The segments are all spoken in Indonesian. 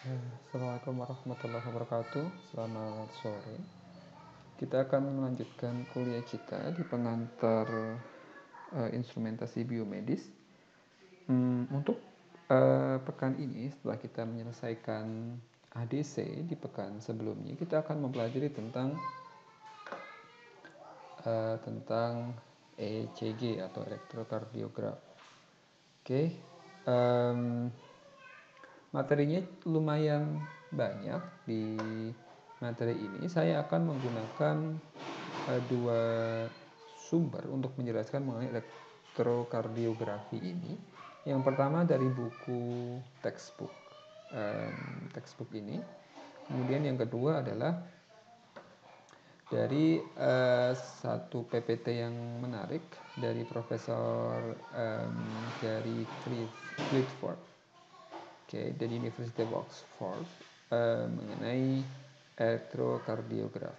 Assalamualaikum warahmatullahi wabarakatuh. Selamat sore. Kita akan melanjutkan kuliah kita di pengantar instrumentasi biomedis. Untuk pekan ini, setelah kita menyelesaikan ADC di pekan sebelumnya, kita akan mempelajari tentang ECG atau elektrokardiogram. Oke. Materinya lumayan banyak di materi ini. Saya akan menggunakan dua sumber untuk menjelaskan mengenai elektrokardiografi ini. Yang pertama dari buku textbook ini. Kemudian yang kedua adalah dari satu PPT yang menarik dari Profesor Gary Clifford, dari University of Oxford, mengenai elektrokardiogram.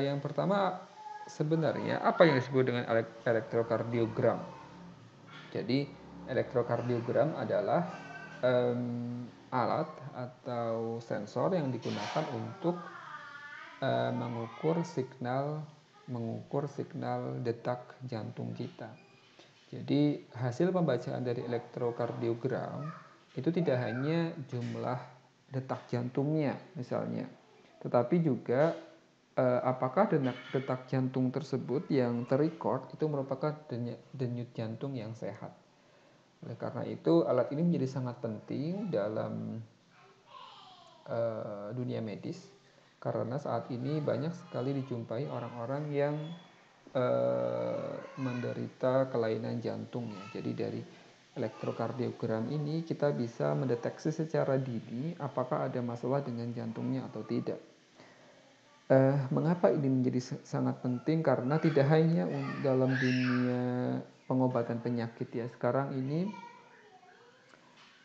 Yang pertama, sebenarnya apa yang disebut dengan elektrokardiogram? Jadi elektrokardiogram adalah alat atau sensor yang digunakan untuk mengukur signal detak jantung kita. Jadi hasil pembacaan dari elektrokardiogram itu tidak hanya jumlah detak jantungnya misalnya, tetapi juga apakah detak jantung tersebut yang terrecord itu merupakan denyut jantung yang sehat. Oleh karena itu alat ini menjadi sangat penting dalam dunia medis, karena saat ini banyak sekali dijumpai orang-orang yang menderita kelainan jantung ya. Jadi dari elektrokardiogram ini kita bisa mendeteksi secara dini apakah ada masalah dengan jantungnya atau tidak. Mengapa ini menjadi sangat penting? Karena tidak hanya dalam dunia pengobatan penyakit ya. Sekarang ini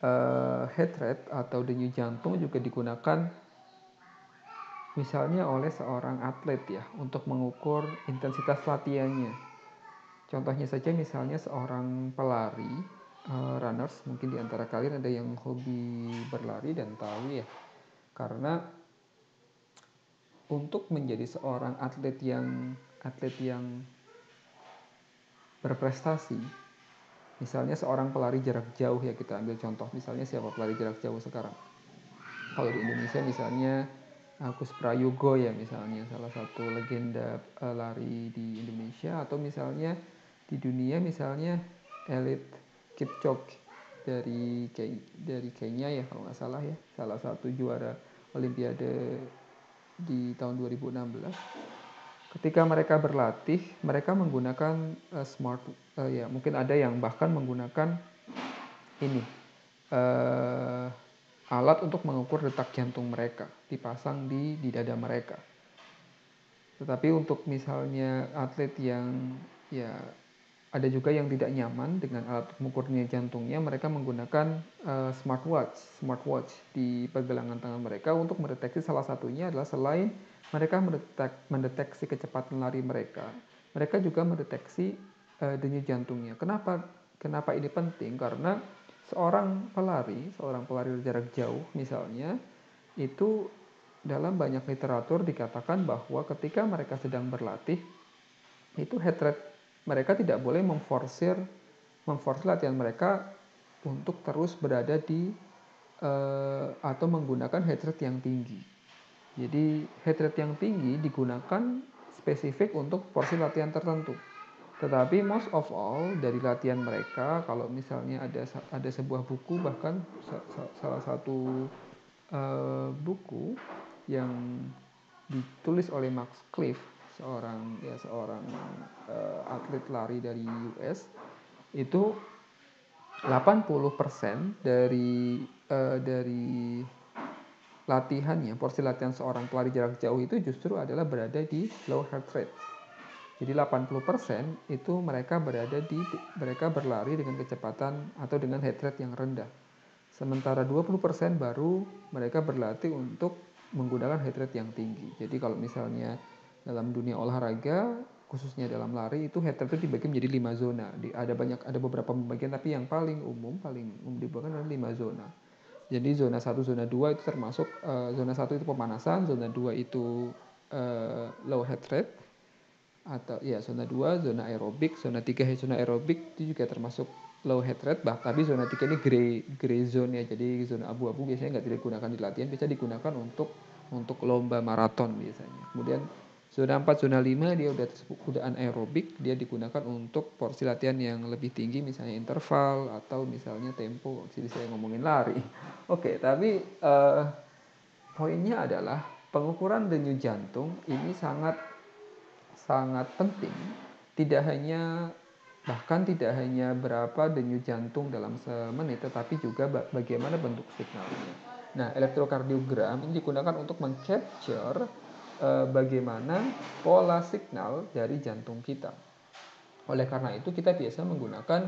heart rate atau denyut jantung juga digunakan misalnya oleh seorang atlet ya untuk mengukur intensitas latihannya. Contohnya saja misalnya seorang pelari, runners, mungkin di antara kalian ada yang hobi berlari dan tahu ya. Karena untuk menjadi seorang atlet yang berprestasi, misalnya seorang pelari jarak jauh ya, kita ambil contoh misalnya siapa pelari jarak jauh sekarang. Kalau di Indonesia misalnya Agus Prayogo ya misalnya, salah satu legenda lari di Indonesia, atau misalnya di dunia misalnya Eliud Kipchoge dari Kenya ya kalau nggak salah ya, salah satu juara Olimpiade di tahun 2016. Ketika mereka berlatih, mereka menggunakan mungkin ada yang bahkan menggunakan ini alat untuk mengukur detak jantung mereka, dipasang di dada mereka. Tetapi untuk misalnya atlet yang ya ada juga yang tidak nyaman dengan alat mengukurnya jantungnya, mereka menggunakan smartwatch di pergelangan tangan mereka untuk mendeteksi. Salah satunya adalah selain mereka mendeteksi kecepatan lari mereka juga mendeteksi denyut jantungnya. Kenapa ini penting? Karena seorang pelari jarak jauh misalnya, itu dalam banyak literatur dikatakan bahwa ketika mereka sedang berlatih, itu heart rate mereka tidak boleh memforsir latihan mereka untuk terus berada di atau menggunakan heart rate yang tinggi. Jadi heart rate yang tinggi digunakan spesifik untuk porsi latihan tertentu. Tetapi most of all dari latihan mereka, kalau misalnya ada sebuah buku, bahkan salah satu buku yang ditulis oleh Max Cliff, seorang atlet lari dari US, itu 80% dari latihannya, porsi latihan seorang pelari jarak jauh itu justru adalah berada di low heart rate. Jadi 80% itu mereka berlari dengan kecepatan atau dengan heart rate yang rendah. Sementara 20% baru mereka berlatih untuk menggunakan heart rate yang tinggi. Jadi kalau misalnya Dalam dunia olahraga, khususnya dalam lari, itu head rate itu dibagi menjadi 5 zona. Ada beberapa pembagian, tapi yang paling umum dibagi adalah 5 zona. Jadi zona 1, zona 2 itu termasuk zona 1 itu pemanasan, zona 2 itu low heart rate, atau ya zona 2 zona aerobik, zona 3 zona aerobik itu juga termasuk low heart rate, tapi zona 3 ini gray zone ya. Jadi zona abu-abu biasanya nggak digunakan di latihan, bisa digunakan untuk lomba maraton biasanya. Kemudian zona 4, zona 5 dia udah anaerobik, dia digunakan untuk porsi latihan yang lebih tinggi, misalnya interval atau misalnya tempo, jadi saya ngomongin lari. Oke, tapi poinnya adalah pengukuran denyut jantung ini sangat penting, bahkan tidak hanya berapa denyut jantung dalam semenit, tetapi juga bagaimana bentuk signalnya. Nah, elektrokardiogram ini digunakan untuk mengcapture bagaimana pola signal dari jantung kita. Oleh karena itu kita biasa menggunakan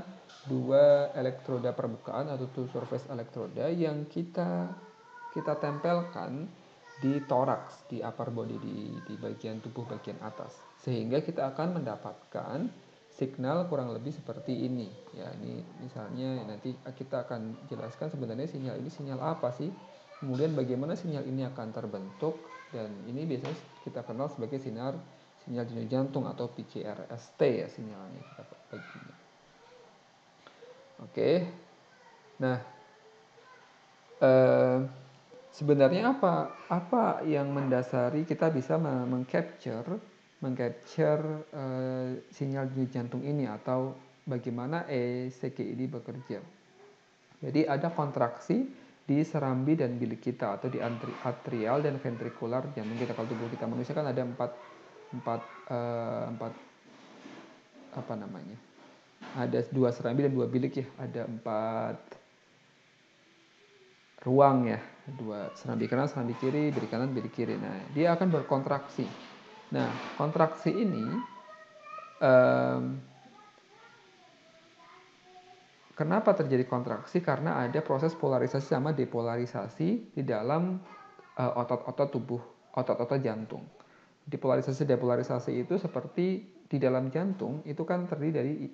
2 elektroda permukaan atau 2 surface elektroda yang kita tempelkan di toraks, di upper body, di bagian tubuh bagian atas, sehingga kita akan mendapatkan signal kurang lebih seperti ini ya. Ini misalnya nanti kita akan jelaskan sebenarnya sinyal ini sinyal apa sih, kemudian bagaimana sinyal ini akan terbentuk, dan ini biasanya kita kenal sebagai sinyal denyut jantung atau PCRST ya, sinyalnya kita baginya. Oke, nah sebenarnya apa yang mendasari kita bisa mengcapture sinyal denyut jantung ini, atau bagaimana ECG ini bekerja. Jadi ada kontraksi di serambi dan bilik kita, atau di atrial dan ventrikular jantung kita. Kalau tubuh kita manusia kan ada empat apa namanya? Ada 2 serambi dan 2 bilik ya. Ada 4 ruang ya, 2 serambi kanan, serambi kiri, bilik kanan, bilik kiri. Nah, dia akan berkontraksi. Nah, kontraksi ini kenapa terjadi kontraksi? Karena ada proses polarisasi sama depolarisasi di dalam otot-otot tubuh, otot-otot jantung. Depolarisasi depolarisasi itu seperti di dalam jantung itu kan terdiri dari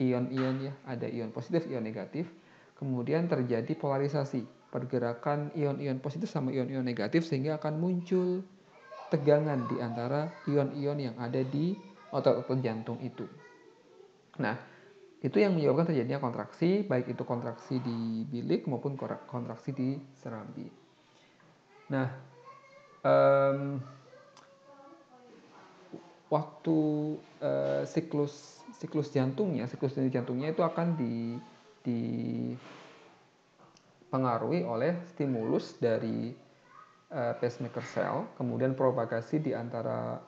ion-ion ya, ada ion positif, ion negatif. Kemudian terjadi polarisasi, pergerakan ion-ion positif sama ion-ion negatif, sehingga akan muncul tegangan di antara ion-ion yang ada di otot-otot jantung itu. Nah, itu yang menyebabkan terjadinya kontraksi, baik itu kontraksi di bilik maupun kontraksi di serambi. Nah, waktu siklus jantungnya itu akan dipengaruhi oleh stimulus dari pacemaker cell, kemudian propagasi di antara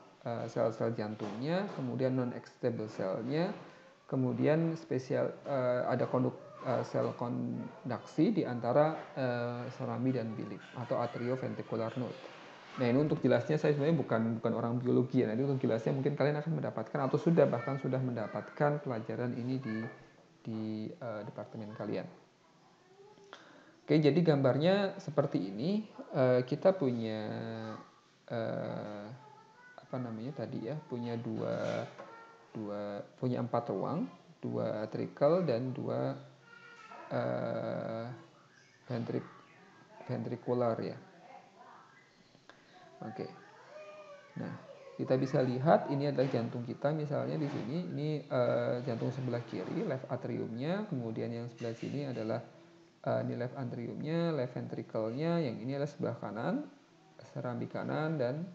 sel-sel jantungnya, kemudian non-excitable cell-nya, kemudian ada sel konduksi di antara serambi dan bilik atau atrioventricular node. Nah, ini untuk jelasnya saya sebenarnya bukan orang biologi ya. Nanti untuk jelasnya mungkin kalian akan mendapatkan atau sudah mendapatkan pelajaran ini di departemen kalian. Oke, jadi gambarnya seperti ini. Kita punya punya punya 4 ruang, 2 atrial dan 2 ventrikular ya. Oke. Nah, kita bisa lihat ini adalah jantung kita, misalnya di sini ini jantung sebelah kiri, left atriumnya, kemudian yang sebelah sini adalah ini left atriumnya, left ventricle-nya, yang ini adalah sebelah kanan, serambi kanan dan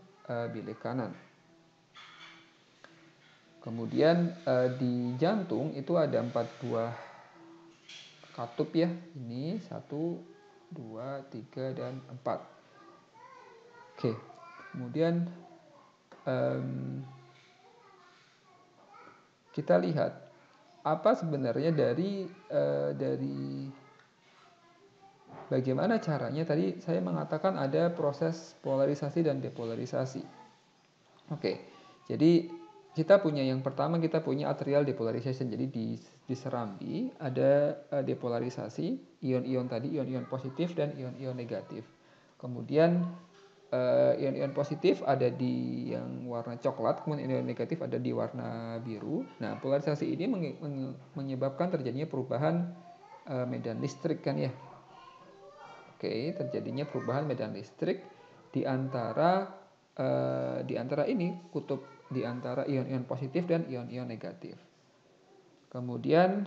bilik kanan. Kemudian di jantung itu ada 4 buah katup ya, ini 1, 2, 3 dan 4. Oke, kemudian kita lihat apa sebenarnya dari bagaimana caranya. Tadi saya mengatakan ada proses polarisasi dan depolarisasi. Oke, jadi kita punya yang pertama, kita punya atrial depolarization. Jadi di serambi ada depolarisasi ion-ion tadi, ion-ion positif dan ion-ion negatif. Kemudian ion-ion positif ada di yang warna coklat, kemudian ion negatif ada di warna biru. Nah, polarisasi ini menyebabkan terjadinya perubahan medan listrik kan ya. Oke, terjadinya perubahan medan listrik di antara ini kutub, di antara ion-ion positif dan ion-ion negatif. Kemudian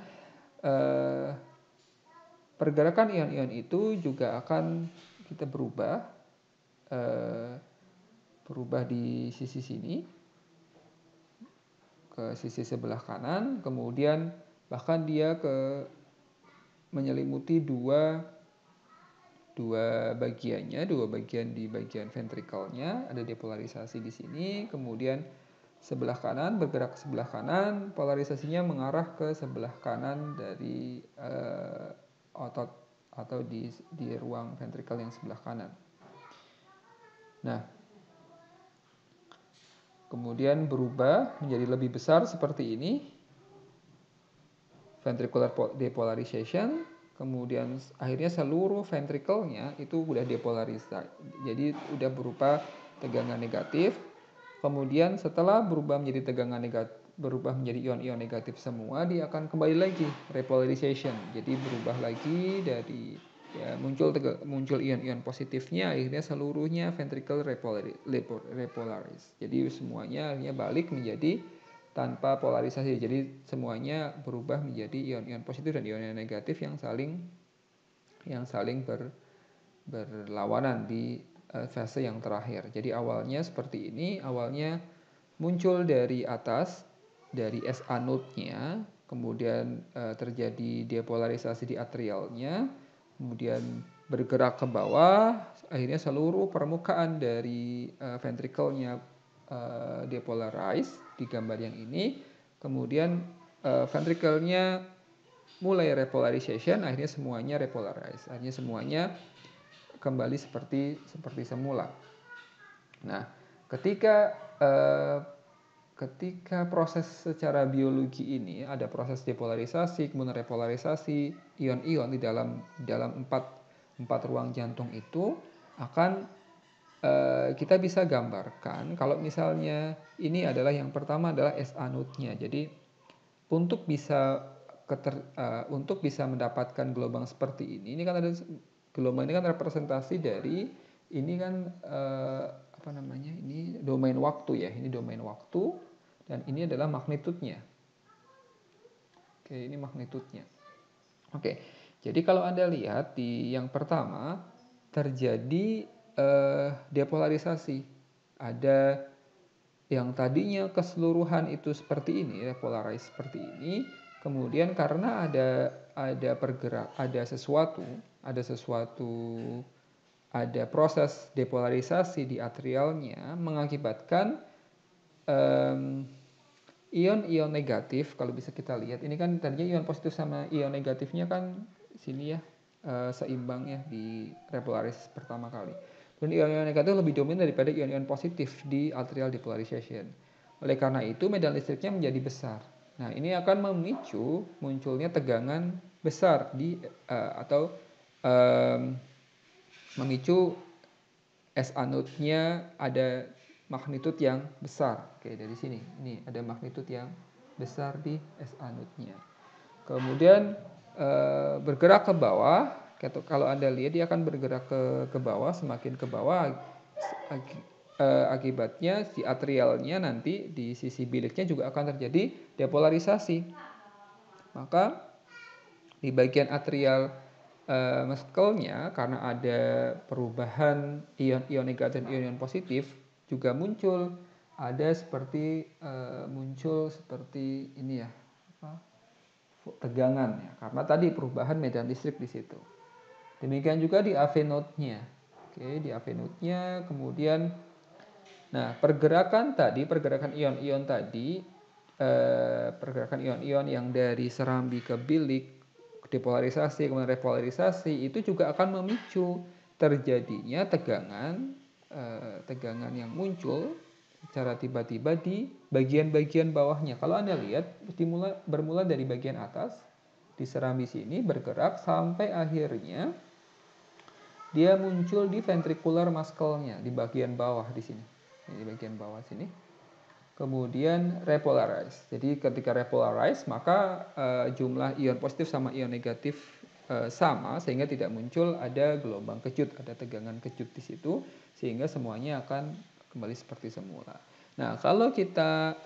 pergerakan ion-ion itu juga akan kita berubah di sisi sini ke sisi sebelah kanan, kemudian bahkan dia menyelimuti dua bagian di bagian ventrikelnya, ada depolarisasi di sini, kemudian sebelah kanan bergerak ke sebelah kanan, polarisasinya mengarah ke sebelah kanan dari otot atau di ruang ventrikel yang sebelah kanan. Nah, kemudian berubah menjadi lebih besar seperti ini, ventricular depolarization. Kemudian akhirnya seluruh ventrikelnya itu udah depolarisasi, jadi udah berupa tegangan negatif. Kemudian setelah berubah menjadi tegangan negatif, berubah menjadi ion-ion negatif semua, dia akan kembali lagi repolarization. Jadi berubah lagi dari muncul ion-ion positifnya, akhirnya seluruhnya ventricle repolarized. Jadi semuanya akhirnya balik menjadi tanpa polarisasi, jadi semuanya berubah menjadi ion-ion positif dan ion-ion negatif yang saling berlawanan di fase yang terakhir. Jadi awalnya seperti ini, awalnya muncul dari atas, dari S anode-nya, kemudian terjadi depolarisasi di atrialnya, kemudian bergerak ke bawah, akhirnya seluruh permukaan dari ventrikelnya depolarize di gambar yang ini, kemudian ventrikelnya mulai repolarization, akhirnya semuanya repolarize, akhirnya semuanya kembali seperti semula. Nah, ketika proses secara biologi ini ada proses depolarisasi, kemudian repolarisasi ion-ion di dalam empat ruang jantung itu akan kita bisa gambarkan kalau misalnya ini adalah yang pertama adalah S anode-nya. Jadi untuk bisa mendapatkan gelombang seperti ini kan ada gelombang ini kan representasi dari ini kan ini domain waktu ya, ini domain waktu dan ini adalah magnitudenya. Oke, ini magnitudenya. Oke, jadi kalau Anda lihat di yang pertama terjadi depolarisasi. Ada yang tadinya keseluruhan itu seperti ini, repolarized seperti ini, kemudian karena ada proses depolarisasi di atrialnya mengakibatkan ion-ion negatif. Kalau bisa kita lihat, ini kan tadinya ion positif sama ion negatifnya kan sini ya, seimbang ya di repolaris pertama kali. Dan ion-ion negatif lebih dominan daripada ion-ion positif di atrial depolarization. Oleh karena itu medan listriknya menjadi besar. Nah, ini akan memicu munculnya tegangan besar atau memicu S anode-nya ada magnitud yang besar. Oke, dari sini. Ini ada magnitud yang besar di S anode-nya. Kemudian bergerak ke bawah. Kalau Anda lihat dia akan bergerak ke bawah, semakin ke bawah akibatnya si atrialnya nanti di sisi biliknya juga akan terjadi depolarisasi. Maka di bagian atrial muscle-nya karena ada perubahan ion-ion negatif dan ion-ion positif juga muncul seperti ini ya, tegangan ya, karena tadi perubahan medan listrik di situ. Demikian juga di AV node-nya. Oke, di AV node-nya kemudian pergerakan ion-ion tadi, pergerakan ion-ion yang dari serambi ke bilik, depolarisasi kemudian repolarisasi itu juga akan memicu terjadinya tegangan yang muncul secara tiba-tiba di bagian-bagian bawahnya. Kalau Anda lihat bermula dari bagian atas di serambi sini bergerak sampai akhirnya dia muncul di ventricular muscle-nya di bagian bawah di sini. Di bagian bawah sini. Kemudian repolarize. Jadi ketika repolarize maka jumlah ion positif sama ion negatif sama sehingga tidak muncul ada gelombang kejut, ada tegangan kejut di situ sehingga semuanya akan kembali seperti semula. Nah, kalau kita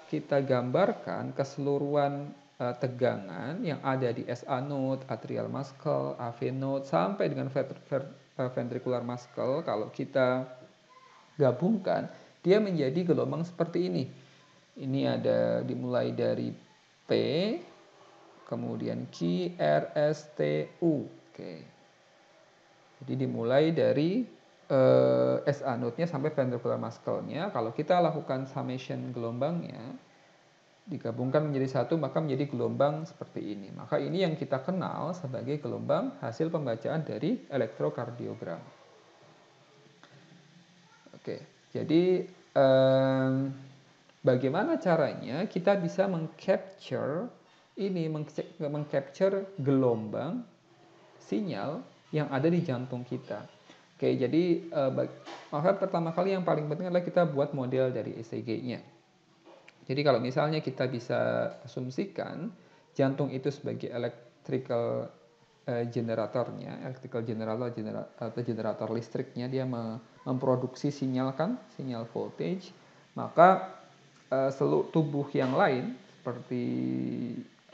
gambarkan keseluruhan tegangan yang ada di SA node, atrial muscle, AV node sampai dengan ventricular muscle, kalau kita gabungkan dia menjadi gelombang seperti ini. Ini ada dimulai dari P, kemudian Q, R, S, T, U. Oke. Jadi dimulai dari SA node-nya sampai ventricular muscle-nya. Kalau kita lakukan summation gelombangnya, digabungkan menjadi satu, maka menjadi gelombang seperti ini. Maka ini yang kita kenal sebagai gelombang hasil pembacaan dari elektrokardiogram. Oke, jadi bagaimana caranya kita bisa mengcapture gelombang sinyal yang ada di jantung kita. Oke, jadi maka pertama kali yang paling penting adalah kita buat model dari ECG-nya. Jadi kalau misalnya kita bisa asumsikan jantung itu sebagai electrical generatornya, electrical generator listriknya, dia memproduksi sinyal voltage, maka seluruh tubuh yang lain seperti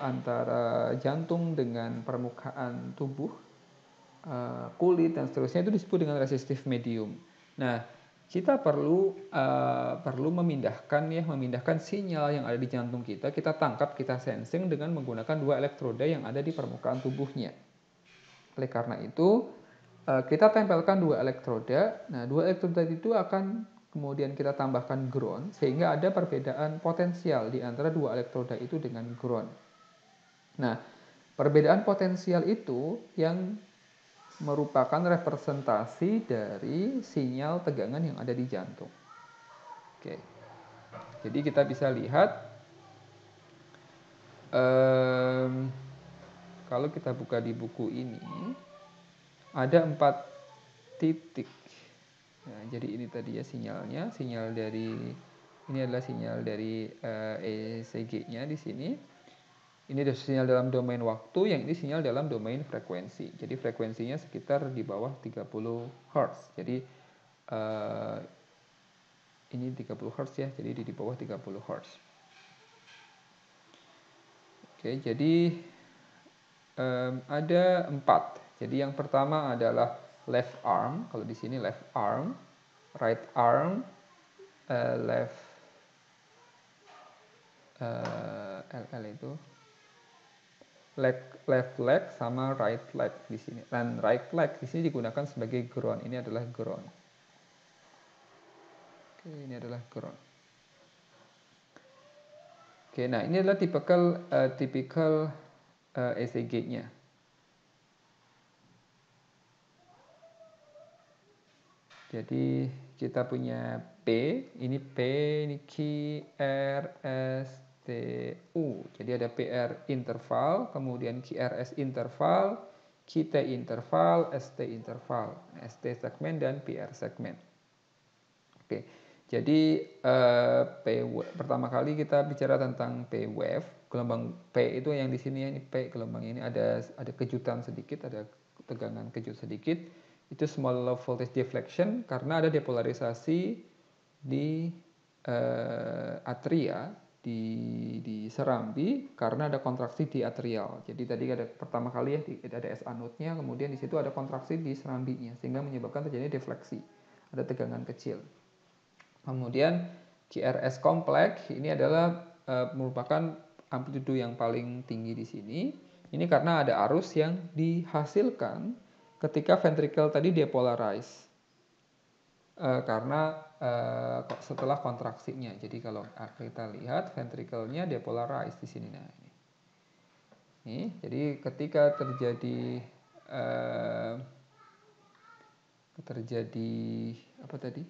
antara jantung dengan permukaan tubuh, kulit dan seterusnya itu disebut dengan resistive medium. Nah, kita perlu memindahkan sinyal yang ada di jantung kita tangkap, kita sensing dengan menggunakan dua elektroda yang ada di permukaan tubuhnya. Oleh karena itu, kita tempelkan dua elektroda. Nah, dua elektroda itu akan kemudian kita tambahkan ground sehingga ada perbedaan potensial di antara dua elektroda itu dengan ground. Nah, perbedaan potensial itu yang merupakan representasi dari sinyal tegangan yang ada di jantung. Oke. Jadi kita bisa lihat kalau kita buka di buku ini ada 4 titik. Nah, jadi ini tadi ya sinyalnya, ini adalah sinyal dari ECG-nya di sini. Ini adalah sinyal dalam domain waktu, yang ini sinyal dalam domain frekuensi. Jadi frekuensinya sekitar di bawah 30 Hz. Jadi ini 30 Hz ya, jadi di bawah 30 Hz. Oke, jadi ada 4. Jadi yang pertama adalah left arm. Kalau di sini left arm, right arm, left LL itu left leg sama right leg di sini. Dan right leg di sini digunakan sebagai ground. Ini adalah ground. Oke, ini adalah ground. Oke, nah ini adalah typical ECG-nya. Jadi kita punya P, ini Q, R, S, T, U. Jadi ada PR interval, kemudian QRS interval, QT interval, ST interval, ST segmen dan PR segmen. Oke, jadi pertama kali kita bicara tentang P wave, gelombang P itu yang di sini ya, ini P gelombang ini ada kejutan sedikit, ada tegangan kejut sedikit. Itu small low voltage deflection karena ada depolarisasi di atria, di serambi karena ada kontraksi di atrial. Jadi tadi ada pertama kali ya ada SA node-nya, kemudian di situ ada kontraksi di serambinya sehingga menyebabkan terjadi defleksi, ada tegangan kecil. Kemudian QRS kompleks ini adalah merupakan amplitudo yang paling tinggi di sini. Ini karena ada arus yang dihasilkan ketika ventricle tadi depolarize karena setelah kontraksinya. Jadi kalau kita lihat ventricle-nya depolarize di sini. Nah, ini. Jadi ketika terjadi apa tadi?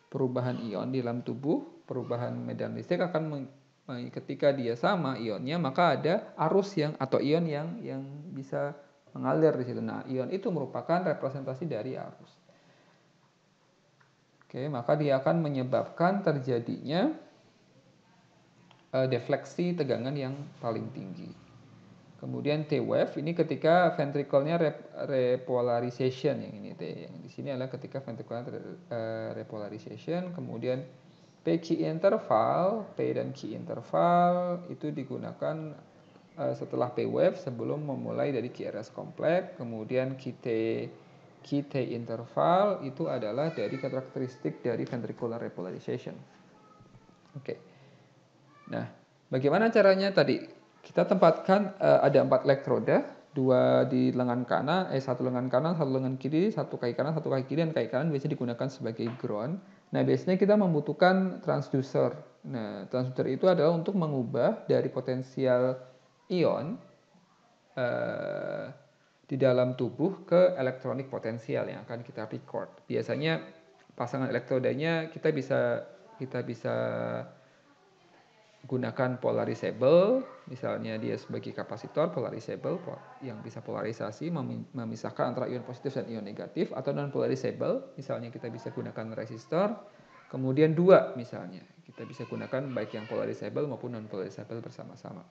Perubahan ion di dalam tubuh, perubahan medan listrik akan ketika dia sama ionnya, maka ada arus atau ion yang bisa mengalir di situ. Nah, ion itu merupakan representasi dari arus. Oke, maka dia akan menyebabkan terjadinya defleksi tegangan yang paling tinggi. Kemudian T-wave ini ketika ventricle-nya repolarization, yang ini T. Yang di sini adalah ketika ventricle repolarization. Kemudian P key interval, P dan Q interval itu digunakan setelah P-wave sebelum memulai dari QRS kompleks. Kemudian QT interval itu adalah dari karakteristik dari ventricular repolarization. Oke. Nah, bagaimana caranya tadi? Kita tempatkan ada 4 elektroda, 2 di lengan kanan, 1 lengan kanan, 1 lengan kiri, 1 kaki kanan, 1 kaki kiri, dan kaki kanan biasanya digunakan sebagai ground. Nah, biasanya kita membutuhkan transducer. Nah, transducer itu adalah untuk mengubah dari potensial ion di dalam tubuh ke elektronik potensial yang akan kita record. Biasanya pasangan elektrodanya kita bisa gunakan polarizable, misalnya dia sebagai kapasitor polarizable yang bisa polarisasi memisahkan antara ion positif dan ion negatif, atau non polarizable, misalnya kita bisa gunakan resistor. Kemudian 2 misalnya, kita bisa gunakan baik yang polarizable maupun non polarizable bersama-sama.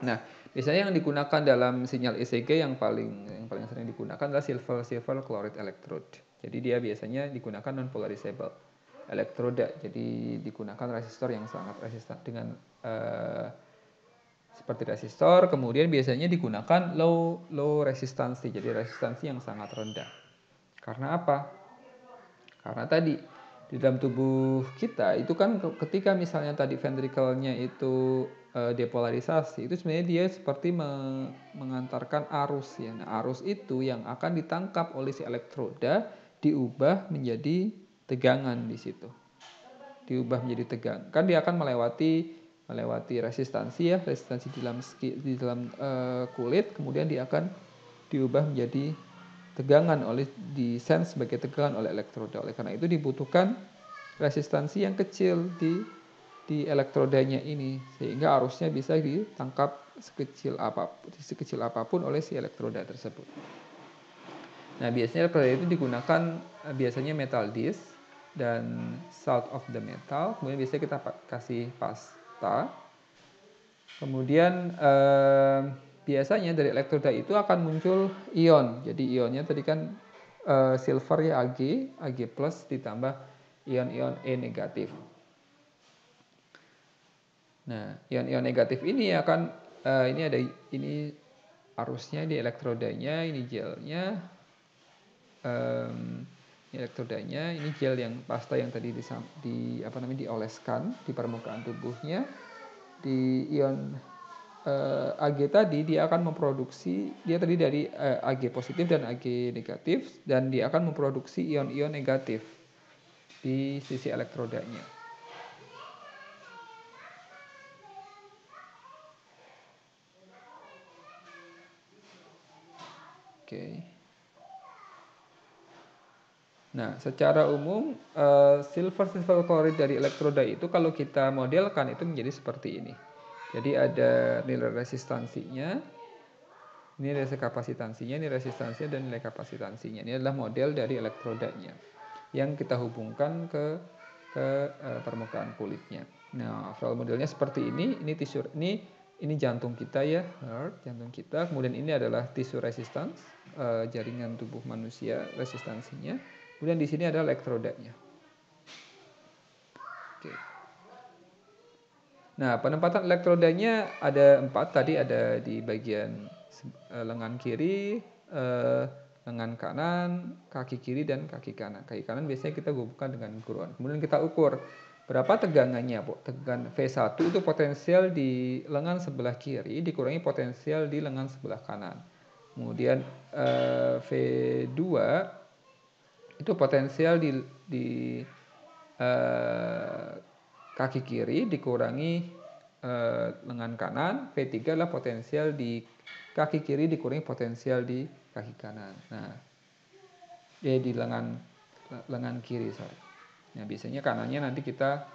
Nah, biasanya yang digunakan dalam sinyal ECG yang paling sering digunakan adalah silver chloride electrode. Jadi dia biasanya digunakan non polarizable elektroda. Jadi digunakan resistor yang sangat resistan dengan seperti resistor. Kemudian biasanya digunakan low resistansi. Jadi resistansi yang sangat rendah. Karena apa? Karena tadi di dalam tubuh kita itu kan ketika misalnya tadi ventricle-nya itu depolarisasi, itu sebenarnya dia seperti mengantarkan arus ya. Nah, arus itu yang akan ditangkap oleh si elektroda diubah menjadi tegangan di situ. Diubah menjadi tegangan. Kan dia akan melewati resistansi ya, resistansi di dalam kulit, kemudian dia akan diubah menjadi tegangan disense sebagai tegangan oleh elektroda. Oleh karena itu dibutuhkan resistansi yang kecil di elektrodanya ini sehingga arusnya bisa ditangkap sekecil apapun oleh si elektroda tersebut. Nah, biasanya elektroda itu digunakan biasanya metal disc dan salt of the metal. Kemudian biasanya kita kasih pasta. Kemudian biasanya dari elektroda itu akan muncul ion. Jadi ionnya tadi kan silver ya Ag plus ditambah ion-ion E negatif. Nah, ion-ion negatif ini akan ini arusnya di elektrodanya, ini gelnya. Ini elektrodanya, ini gel yang pasta yang tadi dioleskan di permukaan tubuhnya. Di ion Ag tadi dia akan memproduksi, dia tadi dari Ag positif dan Ag negatif, dan dia akan memproduksi ion-ion negatif di sisi elektrodanya. Oke. Nah, secara umum silver chloride dari elektroda itu kalau kita modelkan itu menjadi seperti ini. Jadi ada nilai resistansinya, nilai kapasitansinya, nilai resistansinya, dan nilai kapasitansinya. Ini adalah model dari elektrodanya yang kita hubungkan ke permukaan kulitnya. Nah, overall modelnya seperti ini. Ini tisu ini jantung kita ya, heart, jantung kita. Kemudian ini adalah tisu resistance, jaringan tubuh manusia resistansinya. Kemudian di sini ada elektrodanya. Oke. Nah, penempatan elektrodanya ada 4 tadi, ada di bagian lengan kiri, lengan kanan, kaki kiri, dan kaki kanan. Kaki kanan biasanya kita hubungkan dengan ground. Kemudian kita ukur berapa tegangannya. Tegangan V1 itu potensial di lengan sebelah kiri dikurangi potensial di lengan sebelah kanan. Kemudian V2 itu potensial di kaki kiri dikurangi lengan kanan. V3 adalah potensial di kaki kiri dikurangi potensial di kaki kanan. Nah, di lengan kiri, sorry. Nah, biasanya kanannya nanti kita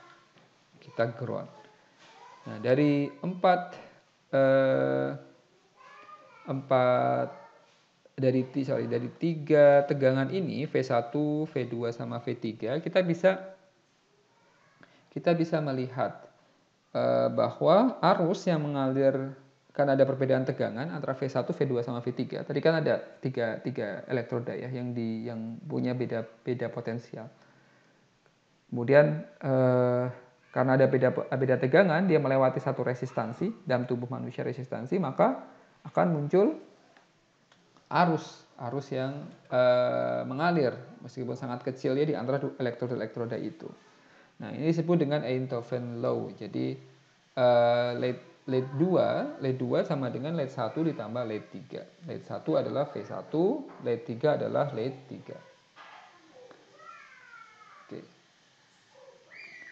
ground. Nah, dari empat dari tiga tegangan ini V1, V2 sama V3 kita bisa melihat bahwa arus yang mengalir karena ada perbedaan tegangan antara V1, V2 sama V3. Tadi kan ada tiga elektroda ya yang punya beda potensial. Kemudian karena ada beda tegangan, dia melewati satu resistansi dalam tubuh manusia resistansi, maka akan muncul arus yang mengalir meskipun sangat kecil ya di antara elektroda itu. Nah, ini disebut dengan Einthoven Law. Jadi LED 2 sama dengan LED 1 ditambah LED 3. LED 1 adalah V1, LED 3 adalah LED 3. Oke.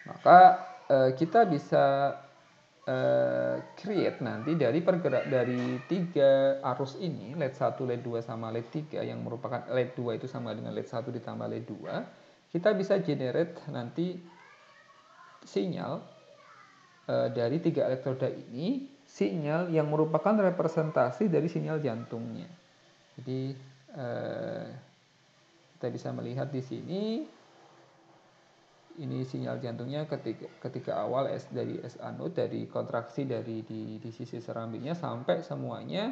Maka kita bisa create nanti dari tiga arus ini, LED 1, LED 2 sama LED 3 yang merupakan LED 2 itu sama dengan LED 1 ditambah LED 2, kita bisa generate nanti sinyal dari tiga elektroda ini, sinyal yang merupakan representasi dari sinyal jantungnya. Jadi kita bisa melihat di sini, ini sinyal jantungnya ketika awal dari S anode, dari kontraksi dari di sisi serambingnya sampai semuanya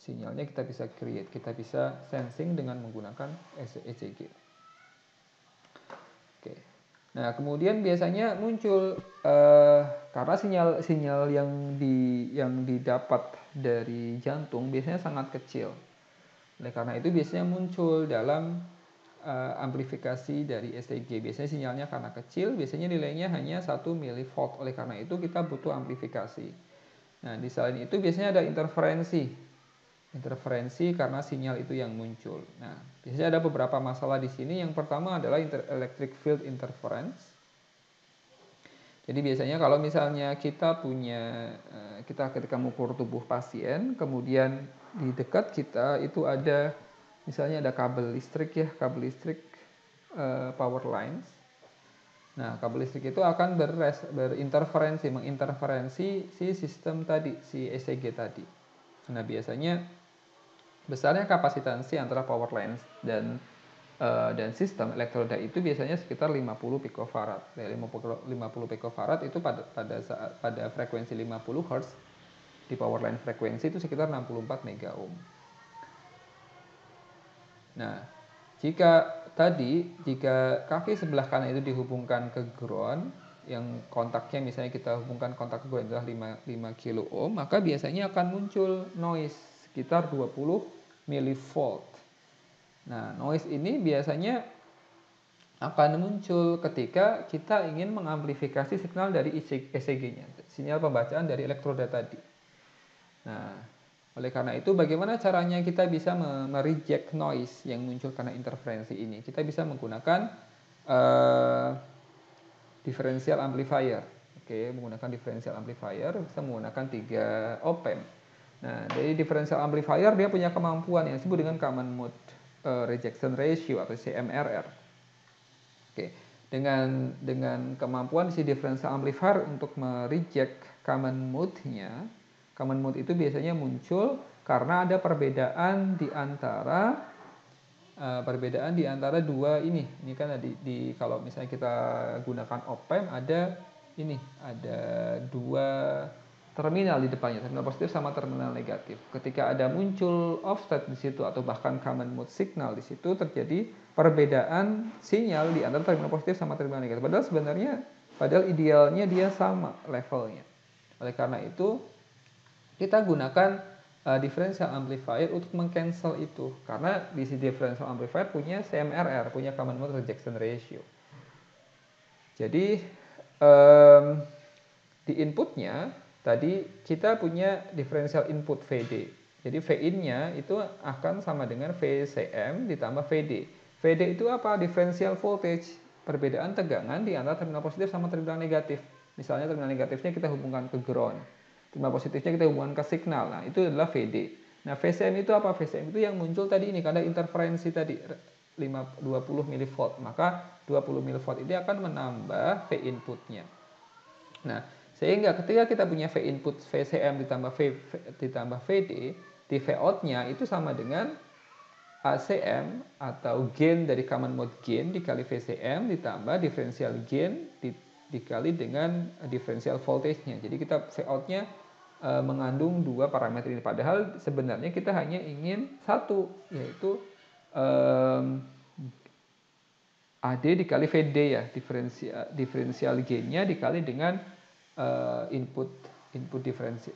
sinyalnya kita bisa create, kita bisa sensing dengan menggunakan ECG. Oke. Nah, kemudian biasanya muncul karena sinyal yang didapat dari jantung biasanya sangat kecil. Oleh karena itu biasanya muncul dalam amplifikasi dari ECG. Biasanya sinyalnya karena kecil, biasanya nilainya hanya 1 mV. Oleh karena itu kita butuh amplifikasi. Nah, di selain itu biasanya ada interferensi karena sinyal itu yang muncul. Nah, biasanya ada beberapa masalah di sini. Yang pertama adalah electric field interference. Jadi biasanya kalau misalnya kita ketika mengukur tubuh pasien, kemudian di dekat kita itu ada misalnya ada kabel listrik power lines. Nah, kabel listrik itu akan menginterferensi si sistem tadi, si ECG tadi. Nah, biasanya besarnya kapasitansi antara power lines dan sistem elektroda itu biasanya sekitar 50 picofarad. 50 picofarad itu pada frekuensi 50 Hz di power line frekuensi itu sekitar 64 mega ohm. Nah, jika kaki sebelah kanan itu dihubungkan ke ground, yang kontaknya misalnya kita hubungkan kontak ke ground adalah 5 kilo ohm, maka biasanya akan muncul noise sekitar 20 millivolt. Nah, noise ini biasanya akan muncul ketika kita ingin mengamplifikasi signal dari ECG-nya, sinyal pembacaan dari elektroda tadi. Nah, oleh karena itu bagaimana caranya kita bisa mereject noise yang muncul karena interferensi ini? Kita bisa menggunakan differential amplifier. Oke, menggunakan differential amplifier bisa menggunakan 3 op-amp. Nah, dari differential amplifier dia punya kemampuan yang disebut dengan common mode rejection ratio atau CMRR. Oke, dengan kemampuan si differential amplifier untuk mereject common mode-nya, common mode itu biasanya muncul karena ada perbedaan di antara dua ini. Ini kan kalau misalnya kita gunakan op-amp ada dua terminal di depannya, terminal positif sama terminal negatif. Ketika ada muncul offset di situ atau bahkan common mode signal di situ, terjadi perbedaan sinyal di antara terminal positif sama terminal negatif. Padahal idealnya dia sama levelnya. Oleh karena itu kita gunakan differential amplifier untuk meng-cancel itu, karena di differential amplifier punya CMRR, punya common mode rejection ratio. Jadi di inputnya tadi kita punya differential input VD. Jadi V-in-nya itu akan sama dengan VCM ditambah VD. VD itu apa? Differential voltage, perbedaan tegangan di antara terminal positif sama terminal negatif. Misalnya terminal negatifnya kita hubungkan ke ground, terminal positifnya kita hubungkan ke signal. Nah, itu adalah VD. Nah, VCM itu apa? VCM itu yang muncul tadi ini karena interferensi tadi 20 mV. Maka 20 mV ini akan menambah V inputnya. Nah, Sehingga ketika kita punya V input VCM ditambah VD, di V out-nya itu sama dengan ACM atau gain dari common mode gain dikali VCM ditambah differential gain dikali dengan differential voltage-nya. Jadi kita V out-nya mengandung dua parameter ini. Padahal sebenarnya kita hanya ingin satu, yaitu AD dikali VD ya, differential gain-nya dikali dengan input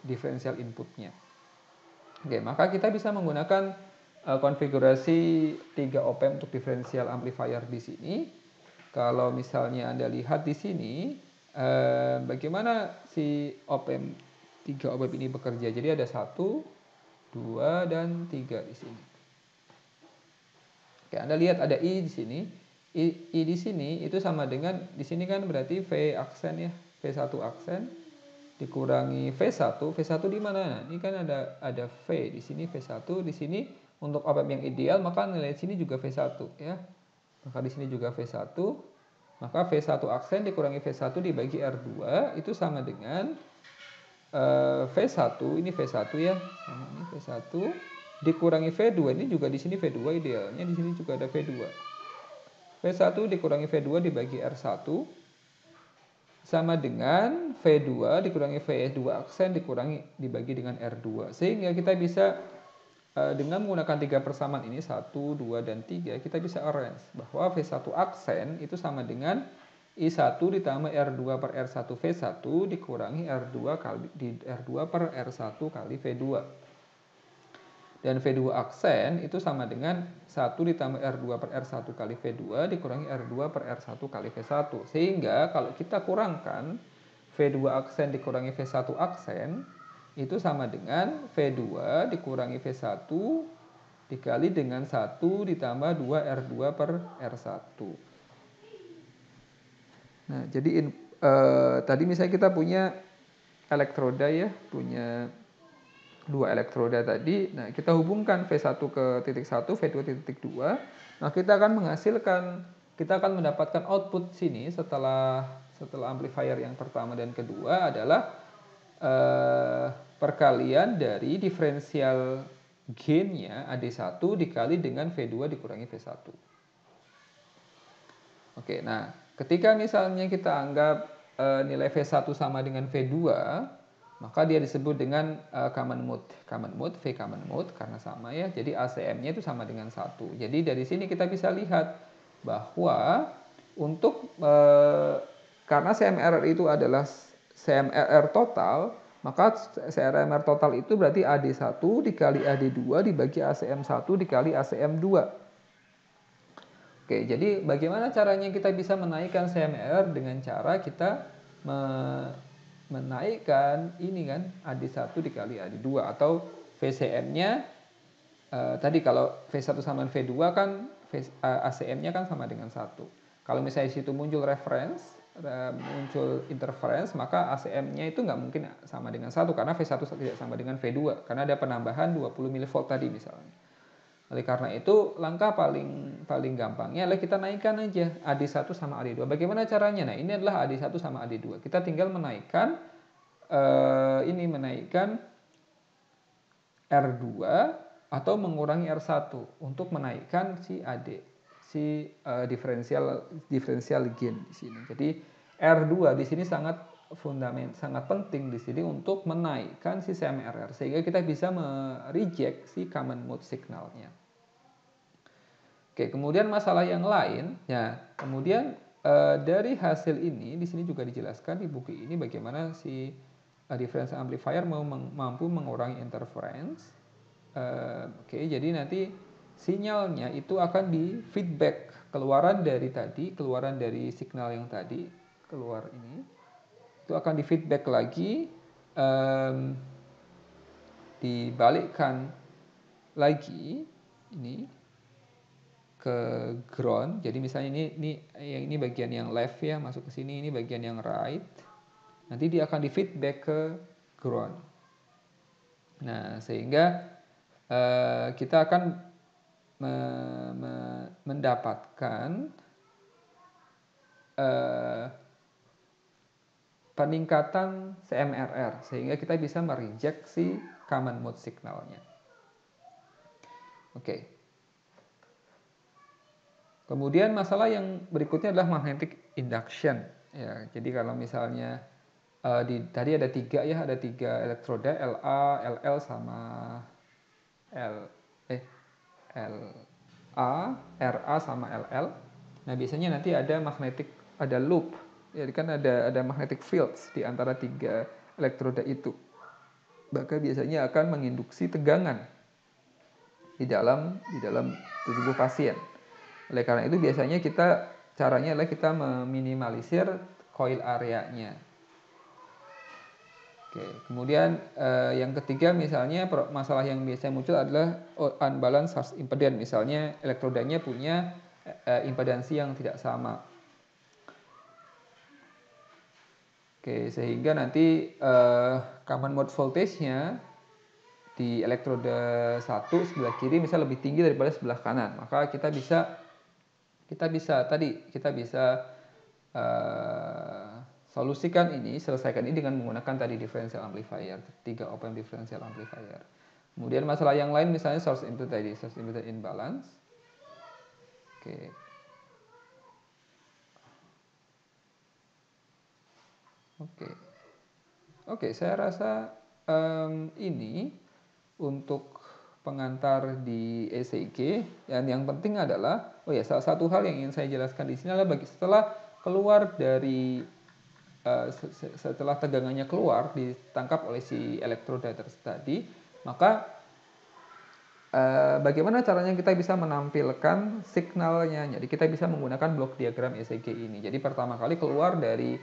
differential inputnya. Oke, maka kita bisa menggunakan konfigurasi 3 op-amp untuk differential amplifier di sini. Kalau misalnya Anda lihat di sini, bagaimana si op-amp 3 op-amp ini bekerja. Jadi ada 1, 2, dan 3 di sini. Oke, Anda lihat ada I di sini. I di sini itu sama dengan, di sini kan berarti V aksen ya, V1 aksen dikurangi V1. V1 di mana? Nah, ini kan ada V di sini, V1 di sini untuk op-amp yang ideal, maka nilai sini juga V1 ya. Maka di sini juga V1. Maka V1 aksen dikurangi V1 dibagi R2 itu sama dengan V1, ini V1 ya. Nah, ini V1 dikurangi V2, ini juga di sini V2 idealnya, di sini juga ada V2. V1 dikurangi V2 dibagi R1 sama dengan V2 dikurangi V2 aksen dibagi dengan R2. Sehingga kita bisa dengan menggunakan 3 persamaan ini 1, 2, dan 3 kita bisa arrange bahwa V1 aksen itu sama dengan I1 ditambah R2 per R1 V1 dikurangi R2 per R1 kali V2. Dan V2 aksen itu sama dengan 1 ditambah R2 per R1 kali V2 dikurangi R2 per R1 kali V1. Sehingga kalau kita kurangkan V2 aksen dikurangi V1 aksen itu sama dengan V2 dikurangi V1 dikali dengan 1 ditambah 2 R2 per R1. Nah, jadi tadi misalnya kita punya elektroda ya, punya 2 elektroda tadi. Nah, kita hubungkan V1 ke titik 1, V2 ke titik 2. Nah, kita akan mendapatkan output sini setelah amplifier yang pertama dan kedua adalah perkalian dari diferensial gain-nya AD1 dikali dengan V2 dikurangi V1. Oke, nah ketika misalnya kita anggap nilai V1 sama dengan V2, maka dia disebut dengan common mode V common mode karena sama ya. Jadi ACM-nya itu sama dengan 1. Jadi dari sini kita bisa lihat bahwa untuk karena CMRR itu adalah CMRR total, maka CMRR total itu berarti AD1 dikali AD2 dibagi ACM1 dikali ACM2. Oke, jadi bagaimana caranya kita bisa menaikkan CMRR dengan cara kita menaikkan ini kan AD1 dikali AD2 atau VCM-nya tadi kalau V1 sama V2 kan ACM-nya kan sama dengan 1. Kalau misalnya situ muncul reference, muncul interference, maka ACM-nya itu nggak mungkin sama dengan 1 karena V1 tidak sama dengan V2 karena ada penambahan 20 mV tadi misalnya. Oleh karena itu, langkah paling gampangnya adalah kita naikkan aja AD1 sama AD2. Bagaimana caranya? Nah, ini adalah AD1 sama AD2. Kita tinggal menaikkan R2 atau mengurangi R1 untuk menaikkan si AD, differential gain di sini. Jadi R2 di sini sangat penting di sini untuk menaikkan si CMRR sehingga kita bisa mereject si common mode signalnya. Oke, kemudian masalah yang lain, ya, kemudian dari hasil ini di sini juga dijelaskan di buku ini bagaimana si differential amplifier mampu mengurangi interference. Oke, jadi nanti sinyalnya itu akan di feedback keluaran dari signal yang tadi keluar ini itu akan di feedback lagi, dibalikkan lagi ini ke ground. Jadi misalnya ini bagian yang left ya, masuk ke sini, ini bagian yang right. Nanti dia akan di feedback ke ground. Nah, sehingga kita akan mendapatkan peningkatan CMRR sehingga kita bisa mereject si common mode signalnya. Oke. Kemudian masalah yang berikutnya adalah magnetic induction. Ya, jadi kalau misalnya tadi ada tiga elektroda, La, LL sama LA, RA sama LL. Nah, biasanya nanti ada loop. Jadi kan ada magnetic fields di antara tiga elektroda itu. Maka biasanya akan menginduksi tegangan di dalam tubuh pasien. Oleh karena itu biasanya caranya adalah kita meminimalisir coil areanya. Oke, kemudian yang ketiga misalnya masalah yang biasanya muncul adalah unbalanced source impedance. Misalnya elektrodanya punya impedansi yang tidak sama. Oke, sehingga nanti common mode voltage-nya di elektroda 1 sebelah kiri misal lebih tinggi daripada sebelah kanan. Maka kita bisa selesaikan ini dengan menggunakan tadi differential amplifier, 3 op amp differential amplifier. Kemudian masalah yang lain misalnya source impedance imbalance. Oke, saya rasa ini untuk pengantar di ECG. Dan yang penting adalah, salah satu hal yang ingin saya jelaskan di sini adalah setelah tegangannya keluar ditangkap oleh si elektroda tadi, maka bagaimana caranya kita bisa menampilkan signalnya. Jadi kita bisa menggunakan blok diagram ECG ini. Jadi pertama kali keluar dari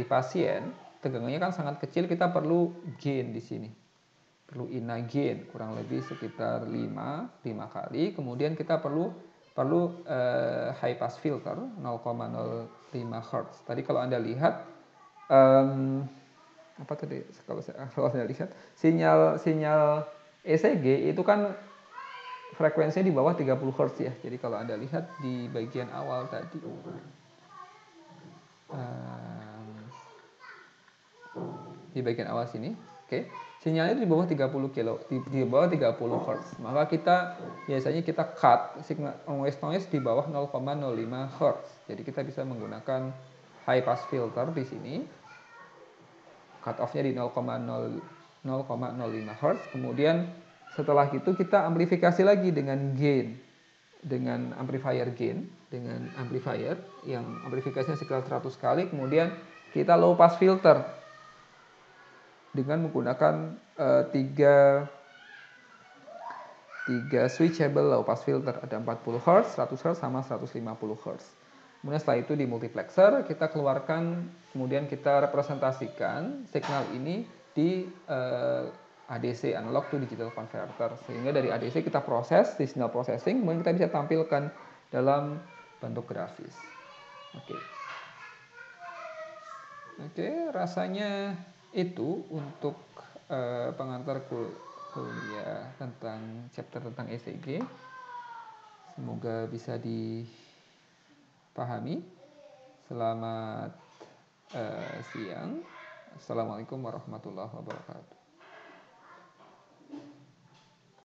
pasien, tegangannya kan sangat kecil, kita perlu gain di sini. Perlu inner gain kurang lebih sekitar 5 kali. Kemudian kita perlu high pass filter 0,05 Hz. Tadi kalau Anda lihat kalau saya lihat sinyal ECG itu kan frekuensinya di bawah 30 Hz ya. Jadi kalau Anda lihat di bagian awal tadi di bagian awal sini, sinyalnya itu di bawah 30 Hz. Maka biasanya kita cut signal noise di bawah 0,05 Hz. Jadi kita bisa menggunakan high pass filter di sini. Cut off-nya di 0,05 Hz. Kemudian setelah itu kita amplifikasi lagi dengan amplifier gain, dengan amplifier yang amplifikasinya sekitar 100 kali. Kemudian kita low pass filter dengan menggunakan tiga switchable low pass filter. Ada 40 Hz, 100 Hz, sama 150 Hz. Kemudian setelah itu di multiplexer kita keluarkan, kemudian kita representasikan signal ini di ADC, analog to digital converter. Sehingga dari ADC kita proses di signal processing, kemudian kita bisa tampilkan dalam bentuk grafis. Oke, rasanya itu untuk pengantar kuliah tentang chapter tentang ECG. Semoga bisa dipahami. Selamat siang. Assalamualaikum warahmatullahi wabarakatuh.